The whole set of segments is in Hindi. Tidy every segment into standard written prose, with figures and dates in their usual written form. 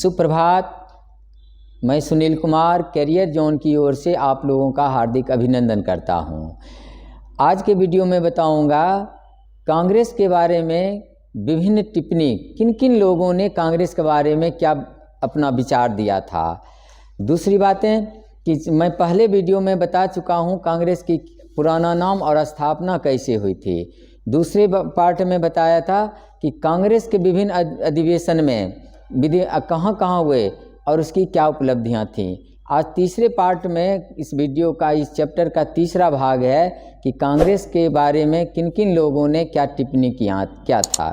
सुप्रभात। मैं सुनील कुमार कैरियर जोन की ओर से आप लोगों का हार्दिक अभिनंदन करता हूं। आज के वीडियो में बताऊंगा कांग्रेस के बारे में विभिन्न टिप्पणी, किन किन लोगों ने कांग्रेस के बारे में क्या अपना विचार दिया था। दूसरी बातें कि मैं पहले वीडियो में बता चुका हूं कांग्रेस की पुराना नाम और स्थापना कैसे हुई थी। दूसरे पार्ट में बताया था कि कांग्रेस के विभिन्न अधिवेशन में कहाँ हुए और उसकी क्या उपलब्धियां थीं। आज तीसरे पार्ट में इस वीडियो का, इस चैप्टर का तीसरा भाग है कि कांग्रेस के बारे में किन किन लोगों ने क्या टिप्पणी क्या था,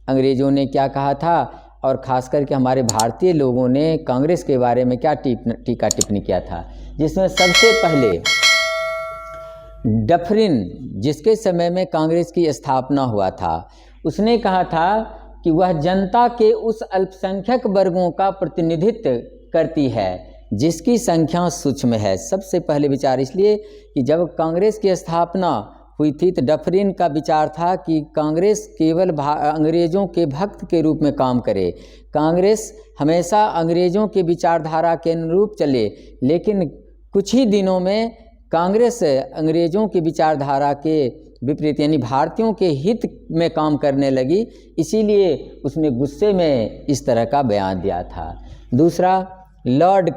अंग्रेज़ों ने क्या कहा था और ख़ास करके हमारे भारतीय लोगों ने कांग्रेस के बारे में क्या टीका टिप्पणी किया था। जिसमें सबसे पहले डफरिन, जिसके समय में कांग्रेस की स्थापना हुआ था, उसने कहा था कि वह जनता के उस अल्पसंख्यक वर्गों का प्रतिनिधित्व करती है जिसकी संख्या सूक्ष्म है। सबसे पहले विचार इसलिए कि जब कांग्रेस की स्थापना हुई थी तो डफरिन का विचार था कि कांग्रेस केवल अंग्रेज़ों के भक्त के रूप में काम करे, कांग्रेस हमेशा अंग्रेज़ों के विचारधारा के अनुरूप चले। लेकिन कुछ ही दिनों में कांग्रेस अंग्रेज़ों की विचारधारा के विपरीत यानी भारतीयों के हित में काम करने लगी, इसीलिए उसने गुस्से में इस तरह का बयान दिया था। दूसरा, लॉर्ड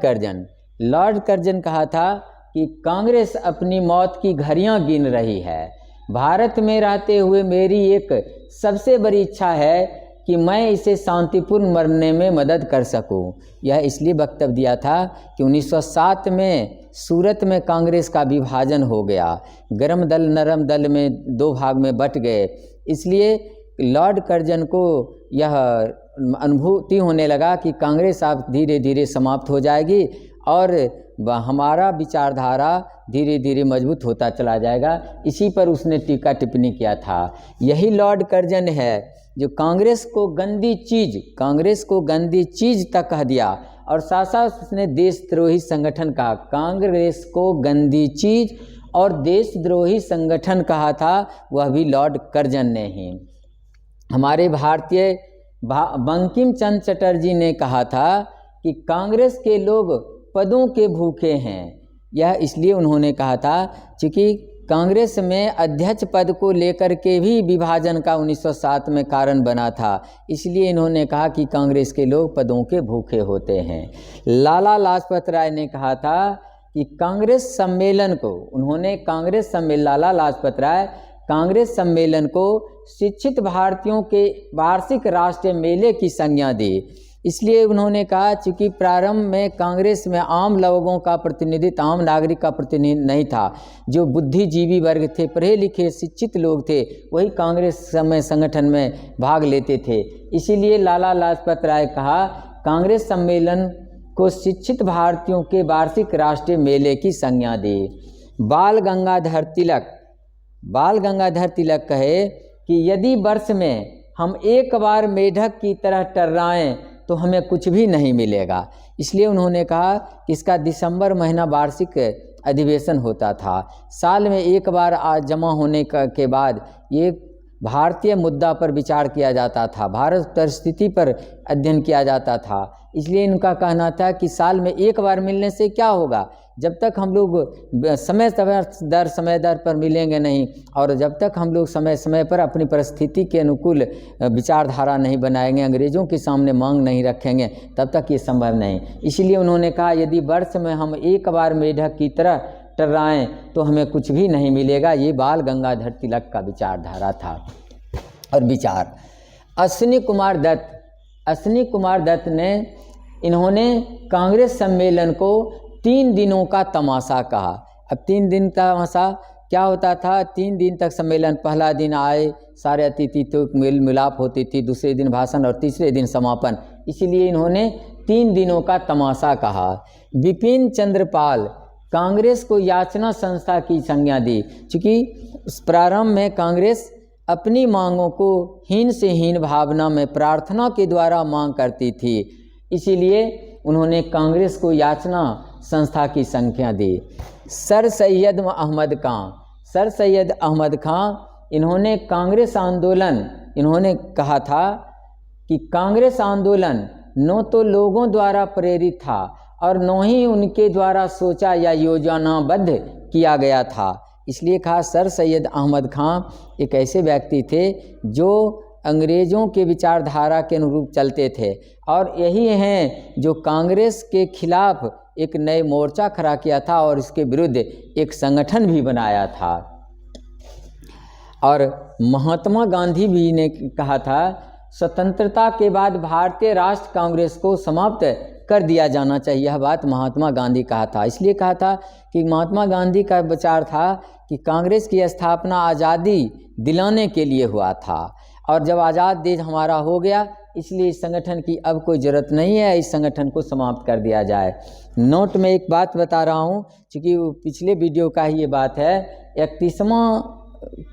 कर्जन कहा था कि कांग्रेस अपनी मौत की घड़ियां गिन रही है। भारत में रहते हुए मेरी एक सबसे बड़ी इच्छा है कि मैं इसे शांतिपूर्ण मरने में मदद कर सकूं। यह इसलिए वक्तव्य दिया था कि 1907 में सूरत में कांग्रेस का विभाजन हो गया, गरम दल नरम दल में दो भाग में बट गए। इसलिए लॉर्ड कर्जन को यह अनुभूति होने लगा कि कांग्रेस अब धीरे धीरे समाप्त हो जाएगी और हमारा विचारधारा धीरे धीरे मजबूत होता चला जाएगा। इसी पर उसने टीका टिप्पणी किया था। यही लॉर्ड कर्जन है जो कांग्रेस को गंदी चीज़ तक कह दिया और साथ साथ उसने देशद्रोही संगठन कहा। कांग्रेस को गंदी चीज़ और देशद्रोही संगठन कहा था, वह भी लॉर्ड कर्जन ने ही। हमारे भारतीय बंकिम चंद्र चटर्जी ने कहा था कि कांग्रेस के लोग पदों के भूखे हैं। यह इसलिए उन्होंने कहा था क्योंकि कांग्रेस में अध्यक्ष पद को लेकर के भी विभाजन का 1907 में कारण बना था, इसलिए इन्होंने कहा कि कांग्रेस के लोग पदों के भूखे होते हैं। लाला लाजपत राय ने कहा था कि लाला लाजपत राय कांग्रेस सम्मेलन को शिक्षित भारतीयों के वार्षिक राष्ट्रीय मेले की संज्ञा दी। इसलिए उन्होंने कहा चूँकि प्रारंभ में कांग्रेस में आम लोगों का प्रतिनिधित्व, आम नागरिक का प्रतिनिधित्व नहीं था, जो बुद्धिजीवी वर्ग थे, पढ़े लिखे शिक्षित लोग थे, वही कांग्रेस संगठन में भाग लेते थे। इसीलिए लाला लाजपत राय कहा कांग्रेस सम्मेलन को शिक्षित भारतीयों के वार्षिक राष्ट्रीय मेले की संज्ञा दी। बाल गंगाधर तिलक कहे कि यदि वर्ष में हम एक बार मेढक की तरह टर्राएं तो हमें कुछ भी नहीं मिलेगा। इसलिए उन्होंने कहा कि इसका दिसंबर महीना वार्षिक अधिवेशन होता था, साल में एक बार जमा होने के बाद ये भारतीय मुद्दा पर विचार किया जाता था, भारत परिस्थिति पर अध्ययन किया जाता था। इसलिए इनका कहना था कि साल में एक बार मिलने से क्या होगा, जब तक हम लोग समय दर पर मिलेंगे नहीं और जब तक हम लोग समय समय पर अपनी परिस्थिति के अनुकूल विचारधारा नहीं बनाएंगे, अंग्रेज़ों के सामने मांग नहीं रखेंगे, तब तक ये संभव नहीं। इसलिए उन्होंने कहा यदि वर्ष में हम एक बार मेढक की तरह टर्राएं तो हमें कुछ भी नहीं मिलेगा। ये बाल गंगाधर तिलक का विचारधारा था। और विचार अश्विनी कुमार दत्त ने इन्होंने कांग्रेस सम्मेलन को 3 दिनों का तमाशा कहा। अब 3 दिन का तमाशा क्या होता था, 3 दिन तक सम्मेलन, पहला दिन आए सारे अतिथि तो मेल मिलाप होती थी, दूसरे दिन भाषण और तीसरे दिन समापन, इसीलिए इन्होंने 3 दिनों का तमाशा कहा। बिपिन चंद्र पाल कांग्रेस को याचना संस्था की संज्ञा दी, क्योंकि प्रारंभ में कांग्रेस अपनी मांगों को हीन से हीन भावना में प्रार्थना के द्वारा मांग करती थी, इसीलिए उन्होंने कांग्रेस को याचना संस्था की संज्ञा दी। सर सैयद अहमद खां इन्होंने कांग्रेस आंदोलन, इन्होंने कहा था कि कांग्रेस आंदोलन न तो लोगों द्वारा प्रेरित था और न ही उनके द्वारा सोचा या योजनाबद्ध किया गया था। इसलिए कहा सर सैयद अहमद खां एक ऐसे व्यक्ति थे जो अंग्रेज़ों के विचारधारा के अनुरूप चलते थे और यही हैं जो कांग्रेस के खिलाफ एक नए मोर्चा खड़ा किया था और इसके विरुद्ध एक संगठन भी बनाया था। और महात्मा गांधी भी ने कहा था स्वतंत्रता के बाद भारतीय राष्ट्र कांग्रेस को समाप्त कर दिया जाना चाहिए। यह बात महात्मा गांधी कहा था। इसलिए कहा था कि महात्मा गांधी का विचार था कि कांग्रेस की स्थापना आज़ादी दिलाने के लिए हुआ था और जब आज़ाद देश हमारा हो गया इसलिए इस संगठन की अब कोई ज़रूरत नहीं है, इस संगठन को समाप्त कर दिया जाए। नोट में एक बात बता रहा हूँ, चूँकि पिछले वीडियो का ही ये बात है। 31वां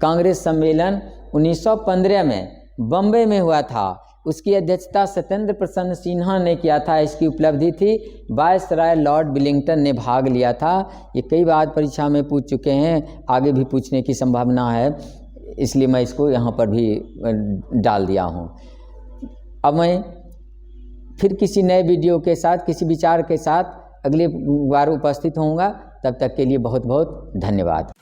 कांग्रेस सम्मेलन 1915 में बम्बई में हुआ था। उसकी अध्यक्षता सत्येंद्र प्रसन्न सिन्हा ने किया था। इसकी उपलब्धि थी वायसराय लॉर्ड विलिंगटन ने भाग लिया था। ये कई बार परीक्षा में पूछ चुके हैं, आगे भी पूछने की संभावना है, इसलिए मैं इसको यहाँ पर भी डाल दिया हूँ। अब मैं फिर किसी नए वीडियो के साथ, किसी विचार के साथ अगले बार उपस्थित होऊंगा। तब तक के लिए बहुत बहुत धन्यवाद।